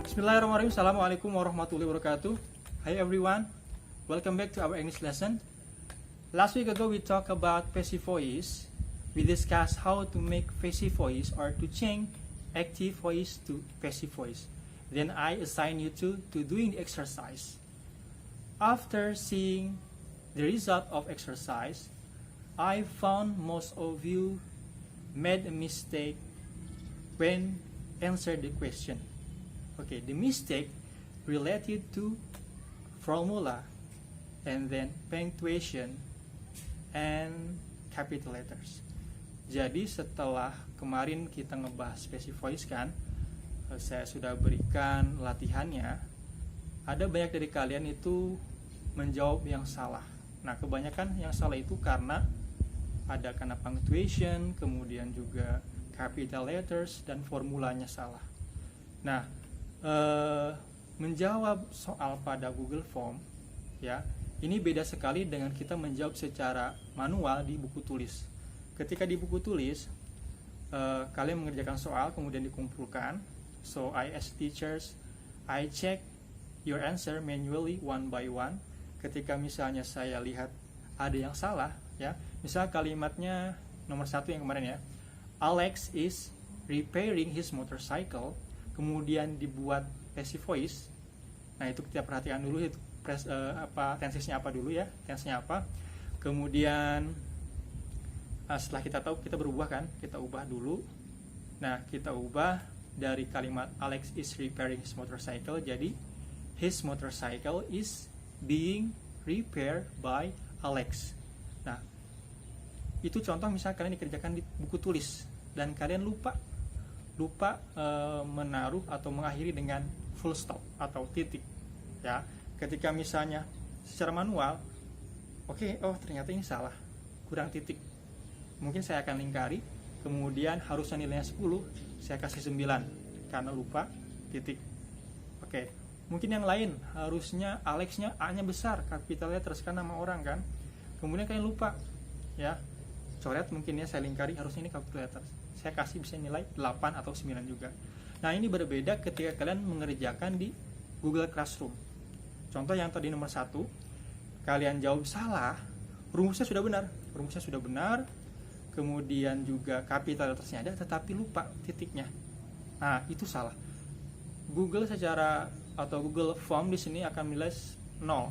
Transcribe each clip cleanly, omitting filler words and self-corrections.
Bismillahirrahmanirrahim. Assalamualaikum warahmatullahi wabarakatuh. Hi everyone, welcome back to our English lesson. Last week ago we talked about passive voice. We discussed how to make passive voice or to change active voice to passive voice. Then I assign you to doing the exercise. After seeing the result of exercise, I found most of you made a mistake when answered the question. Okay, the mistake related to formula and then punctuation and capital letters. Jadi setelah kemarin kita ngebahas passive voice kan, saya sudah berikan latihannya. Ada banyak dari kalian itu menjawab yang salah. Nah, kebanyakan yang salah itu karena punctuation, kemudian juga capital letters dan formulanya salah. Nah, menjawab soal pada Google Form ya, ini beda sekali dengan kita menjawab secara manual di buku tulis. Ketika di buku tulis kalian mengerjakan soal kemudian dikumpulkan. So I as teachers, I check your answer manually one by one. Ketika misalnya saya lihat ada yang salah ya, misal kalimatnya nomor 1 yang kemarin ya, Alex is repairing his motorcycle, kemudian dibuat passive voice. Nah, itu kita perhatikan dulu itu tensesnya apa dulu ya, tensesnya apa. Kemudian setelah kita tahu, kita berubah kan, kita ubah dulu. Nah, kita ubah dari kalimat Alex is repairing his motorcycle jadi his motorcycle is being repaired by Alex. Nah, itu contoh misal kalian dikerjakan di buku tulis dan kalian lupa menaruh atau mengakhiri dengan full stop atau titik ya. Ketika misalnya secara manual, ternyata ini salah, kurang titik, mungkin saya akan lingkari, kemudian harusnya nilainya 10, saya kasih 9 karena lupa titik. Mungkin yang lain harusnya Alexnya A-nya besar, capital letters kan nama orang kan, kemudian kalian lupa ya, coret mungkin ya, saya lingkari, harusnya ini capital letters, saya kasih bisa nilai 8 atau 9 juga. Nah, ini berbeda ketika kalian mengerjakan di Google Classroom. Contoh yang tadi nomor 1, kalian jawab salah, rumusnya sudah benar, kemudian juga capital lettersnya ada, tetapi lupa titiknya. Nah, itu salah. Google Form di sini akan nilai 0,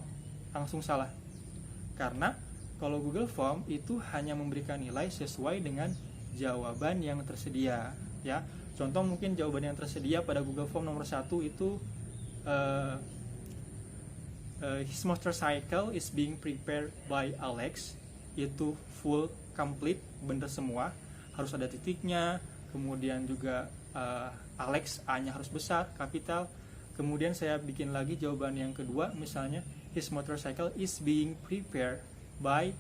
langsung salah. Karena kalau Google Form itu hanya memberikan nilai sesuai dengan jawaban yang tersedia ya. Contoh mungkin jawaban yang tersedia pada Google Form nomor 1 itu his motorcycle is being prepared by Alex, itu full, complete, benar semua, harus ada titiknya, kemudian juga Alex A-nya harus besar, kapital. Kemudian saya bikin lagi jawaban yang kedua, misalnya his motorcycle is being prepared by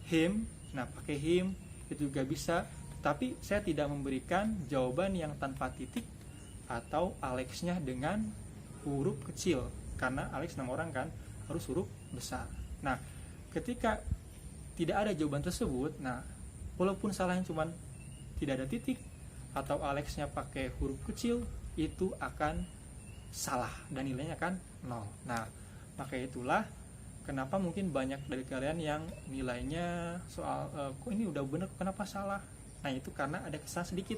him. Nah, pakai him itu juga bisa, tapi saya tidak memberikan jawaban yang tanpa titik atau Alex-nya dengan huruf kecil, karena Alex nama orang kan, harus huruf besar. Nah, ketika tidak ada jawaban tersebut, nah walaupun salahnya cuma tidak ada titik atau Alex-nya pakai huruf kecil, itu akan salah dan nilainya akan 0. Nah, maka itulah kenapa mungkin banyak dari kalian yang nilainya soal kok ini udah bener kenapa salah. Nah, itu karena ada kesalahan sedikit,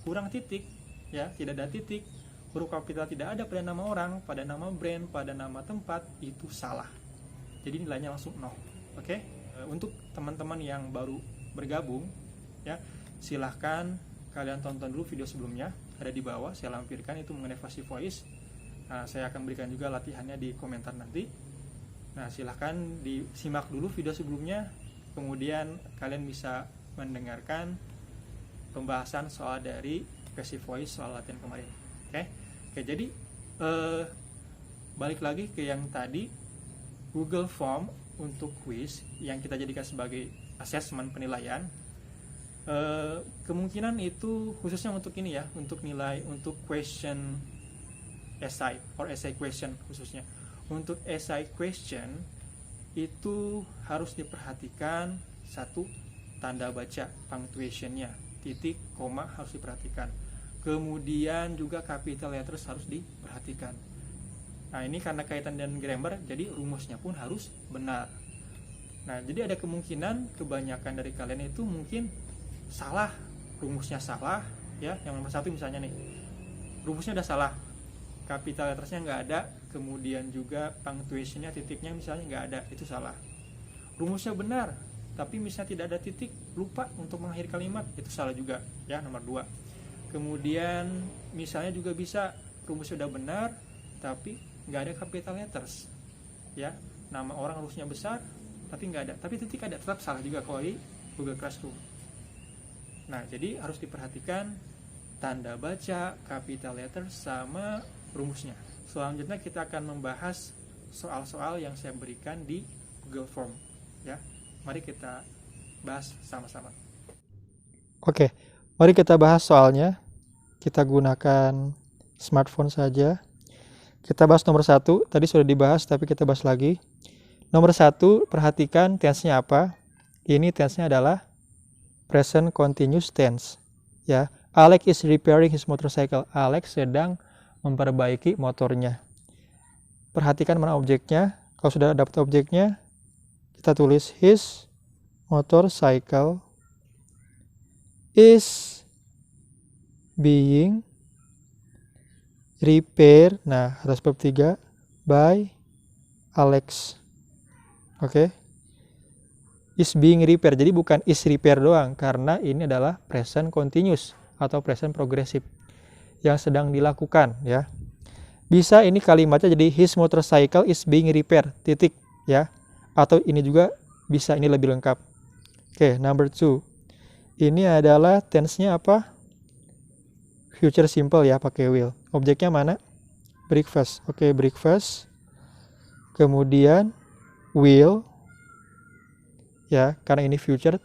kurang titik ya, tidak ada titik, huruf kapital tidak ada pada nama orang, pada nama brand, pada nama tempat, itu salah. Jadi nilainya langsung 0. Untuk teman-teman yang baru bergabung ya, silahkan kalian tonton dulu video sebelumnya, ada di bawah saya lampirkan itu mengenai passive voice. Nah, saya akan berikan juga latihannya di komentar nanti. Nah, silahkan disimak dulu video sebelumnya, kemudian kalian bisa mendengarkan pembahasan soal dari passive voice soal latihan kemarin. Jadi balik lagi ke yang tadi, Google Form untuk quiz yang kita jadikan sebagai assessment penilaian. Kemungkinan itu khususnya untuk ini ya, untuk nilai untuk question essay or essay question khususnya. Untuk essay question itu harus diperhatikan satu, tanda baca punctuation-nya, titik, koma harus diperhatikan. Kemudian juga capital letters harus diperhatikan. Nah, ini karena kaitan dengan grammar, jadi rumusnya pun harus benar. Nah, jadi ada kemungkinan kebanyakan dari kalian itu mungkin salah, rumusnya salah, ya. Yang nomor 1 misalnya nih, rumusnya udah salah, capital lettersnya nggak ada, kemudian juga punctuationnya, titiknya misalnya nggak ada, itu salah. Rumusnya benar, tapi misalnya tidak ada titik, lupa untuk mengakhiri kalimat, itu salah juga, ya, nomor 2. Kemudian misalnya juga bisa rumusnya udah benar tapi nggak ada capital letters, ya, nama orang harusnya besar tapi nggak ada, tapi titik ada, tetap salah juga kalau di Google Classroom. Nah, jadi harus diperhatikan tanda baca, capital letters, sama rumusnya. Selanjutnya kita akan membahas soal-soal yang saya berikan di Google Form, ya. Mari kita bahas sama-sama. Oke, mari kita bahas soalnya. Kita gunakan smartphone saja. Kita bahas nomor 1, tadi sudah dibahas tapi kita bahas lagi. Nomor 1, perhatikan tense-nya apa. Ini tense-nya adalah present continuous tense, ya. Alex is repairing his motorcycle. Alex sedang memperbaiki motornya. Perhatikan mana objeknya. Kalau sudah dapat objeknya, kita tulis his motorcycle is being repaired. Nah, harus verb 3 by Alex. Oke. Is being repaired. Jadi bukan is repair doang, karena ini adalah present continuous atau present progressive yang sedang dilakukan, ya. Bisa ini kalimatnya jadi his motorcycle is being repaired, titik, ya. Atau ini juga bisa, ini lebih lengkap. Oke, number 2. Ini adalah tense-nya apa? Future simple, ya, pakai will. Objeknya mana? Breakfast. Oke, breakfast. Kemudian will, ya, karena ini future,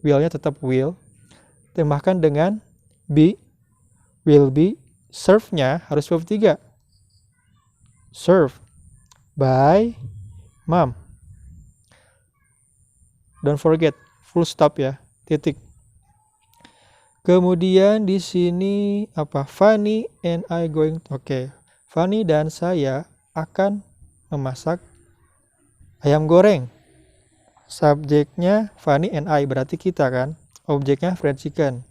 will-nya tetap will. Tambahkan dengan be, will be. Serve-nya harus verb 3. Serve by mom. Don't forget, full stop, ya, titik. Kemudian di sini apa? Fanny and I going. Oke. Fanny dan saya akan memasak ayam goreng. Subjeknya Fanny and I, berarti kita kan. Objeknya fried chicken.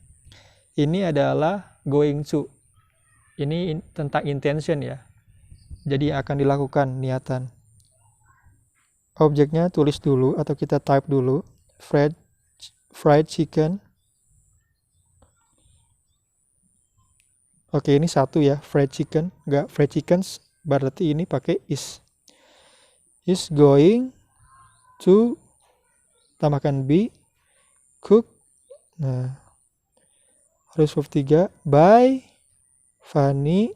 Ini adalah going to. Ini tentang intention, ya. Jadi akan dilakukan niatan. Objeknya tulis dulu atau kita type dulu. Fried chicken. Oke, ini 1, ya, fried chicken. Enggak, fried chickens, berarti ini pakai is. Is going to, tambahkan be, cook. Nah, harus verb 3, by Fanny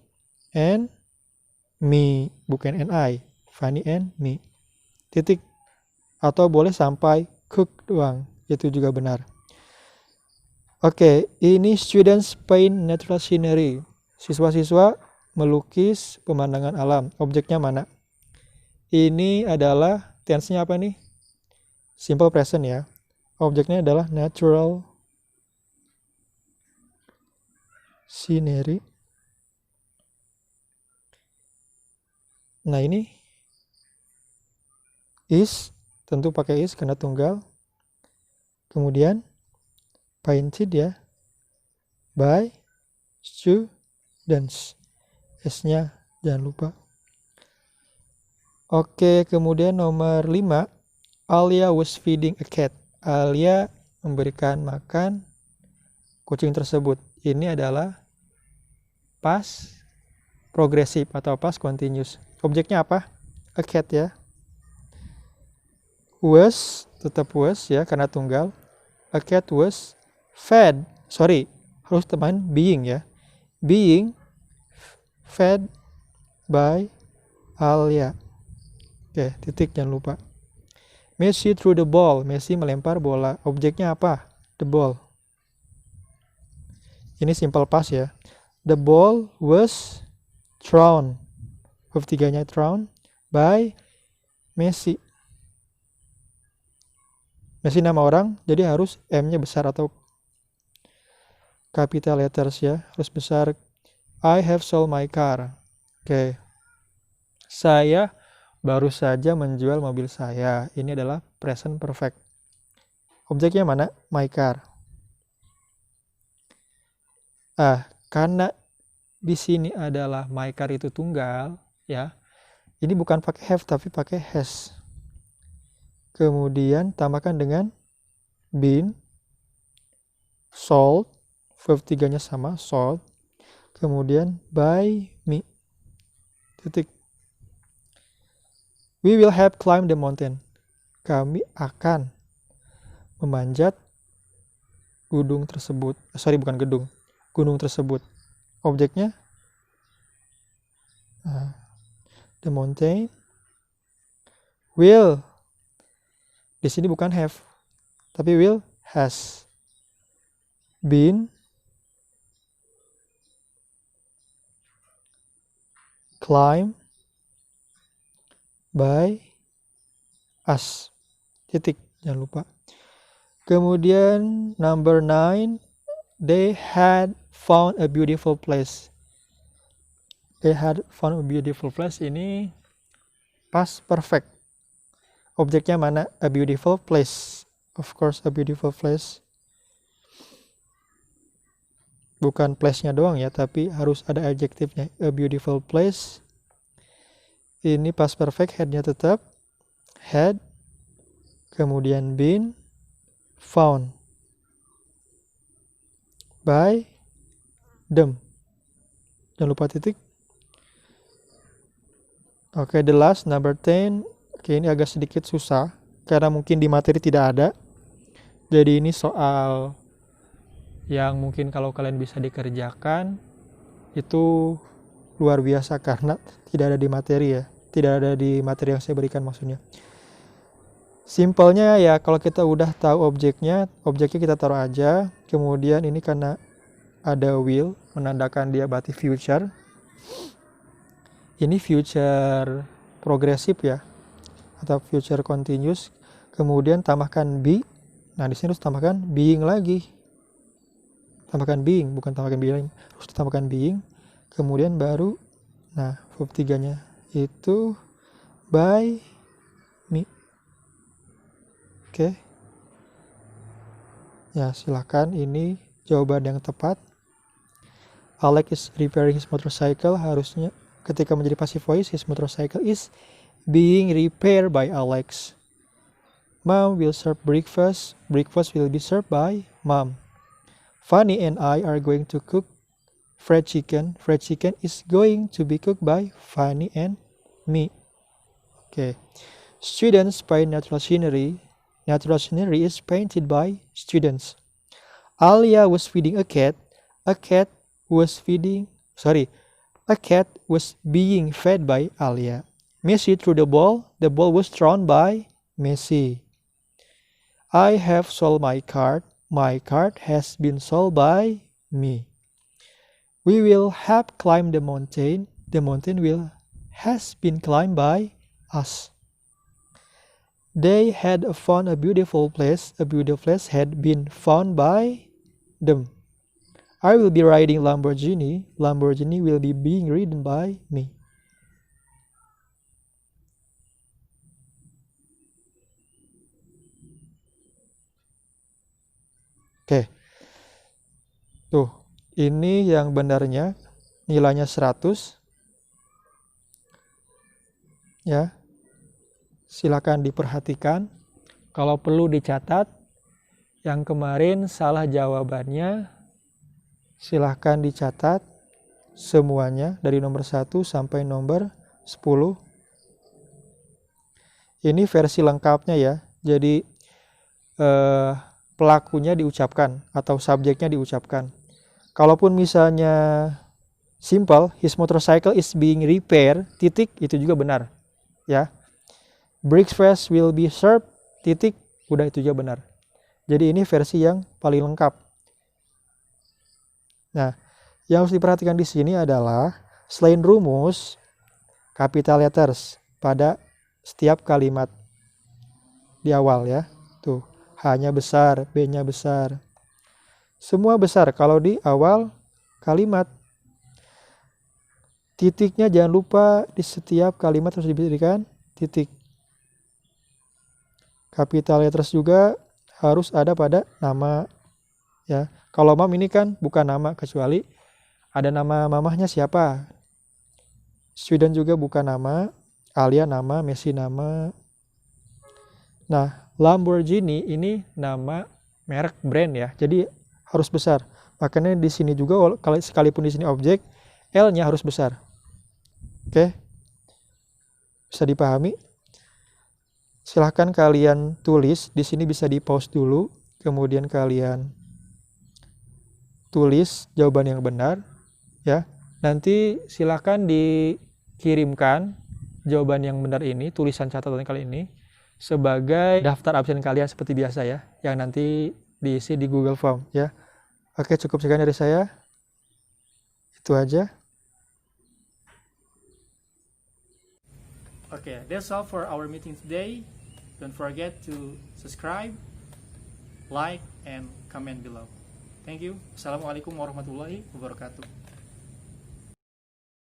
and me, bukan and I. Fanny and me, titik. Atau boleh sampai cook doang, itu juga benar. Oke, ini students paint natural scenery. Siswa-siswa melukis pemandangan alam. Objeknya mana? Ini adalah tense-nya apa nih? Simple present, ya. Objeknya adalah natural scenery. Nah, ini is, tentu pakai is karena tunggal. Kemudian painted, ya, by students. S-nya jangan lupa. Oke, kemudian nomor 5. Alia was feeding a cat. Alia memberikan makan kucing tersebut. Ini adalah past progressive atau past continuous. Objeknya apa? A cat, ya. Was, tetap was, ya, karena tunggal. A cat was fed. Sorry, harus teman being, ya. Being fed by Alia. Oke, titik, jangan lupa. Messi threw the ball. Messi melempar bola. Objeknya apa? The ball. Ini simple past, ya. The ball was thrown. Verb 3-nya thrown by Messi. Messi nama orang, jadi harus M-nya besar atau. capital letters ya, harus besar. I have sold my car. Oke. Saya baru saja menjual mobil saya. Ini adalah present perfect. Objeknya mana? My car. Karena di sini adalah my car itu tunggal, ya. Ini bukan pakai have tapi pakai has. Kemudian tambahkan dengan been, sold, verb 3-nya sama, sold. Kemudian by me. Titik. We will have climbed the mountain. Kami akan memanjat gunung tersebut. Bukan gedung. Gunung tersebut. Objeknya the mountain will. Di sini bukan have, tapi will has been climbed by us. Titik, jangan lupa. Kemudian number 9, they had found a beautiful place. They had found a beautiful place, ini past perfect. Objeknya mana? A beautiful place. Of course, a beautiful place. Bukan place-nya doang ya, tapi harus ada adjektifnya. A beautiful place. Ini past perfect, had-nya tetap. Had. Kemudian been found by them. Jangan lupa titik. Oke, the last, number 10. Oke, ini agak sedikit susah karena mungkin di materi tidak ada. Jadi ini soal yang mungkin kalau kalian bisa dikerjakan itu luar biasa karena tidak ada di materi ya. Tidak ada di materi yang saya berikan maksudnya. Simpelnya ya, kalau kita udah tahu objeknya kita taruh aja. Kemudian ini karena ada will, menandakan dia berarti future. Ini future progresif ya, atau future continuous. Kemudian tambahkan be. Nah, di sini harus tambahkan being lagi. Tambahkan being, bukan tambahkan being. Harus tambahkan being. Kemudian baru, nah, verb 3-nya itu by me. Oke. Ya, silakan, ini jawaban yang tepat. Alex is repairing his motorcycle. Harusnya ketika menjadi passive voice, his motorcycle is being repaired by Alex. Mom will serve breakfast. Breakfast will be served by Mom. Fanny and I are going to cook fried chicken. Fried chicken is going to be cooked by Fanny and me. Okay. Students paint natural scenery. Natural scenery is painted by students. Alia was feeding a cat. A cat was being fed by Alia. Messi threw the ball. The ball was thrown by Messi. I have sold my card. My card has been sold by me. We will have climbed the mountain. The mountain has been climbed by us. They had found a beautiful place. A beautiful place had been found by them. I will be riding Lamborghini. Lamborghini will be being ridden by me. Oke. Tuh, ini yang benarnya nilainya 100. Ya. Silakan diperhatikan. Kalau perlu dicatat. Yang kemarin salah jawabannya silakan dicatat semuanya dari nomor 1 sampai nomor 10. Ini versi lengkapnya ya. Jadi pelakunya diucapkan atau subjeknya diucapkan. Kalaupun misalnya simple, his motorcycle is being repaired, titik, itu juga benar. Ya. Breakfast will be served, titik, udah itu juga benar. Jadi ini versi yang paling lengkap. Nah, yang harus diperhatikan di sini adalah selain rumus, capital letters pada setiap kalimat di awal ya. Tuh, H-nya besar, B-nya besar. Semua besar kalau di awal kalimat. Titiknya jangan lupa di setiap kalimat harus diberikan titik. Capital letters juga harus ada pada nama. Ya, kalau mom ini kan bukan nama kecuali ada nama mamahnya siapa. Sweden juga bukan nama, Alia nama, Messi nama. Nah, Lamborghini ini nama merek brand ya. Jadi harus besar. Makanya di sini juga kalau sekalipun di sini objek, L-nya harus besar. Oke. Bisa dipahami? Silahkan kalian tulis, di sini bisa di pause dulu, kemudian kalian tulis jawaban yang benar, ya. Nanti silahkan dikirimkan jawaban yang benar ini, tulisan catatan kali ini, sebagai daftar absen kalian seperti biasa ya, yang nanti diisi di Google Form ya. Oke, cukup sekian dari saya. Itu aja. Okay, that's all for our meeting today. Don't forget to subscribe, like, and comment below. Thank you. Assalamualaikum warahmatullahi wabarakatuh.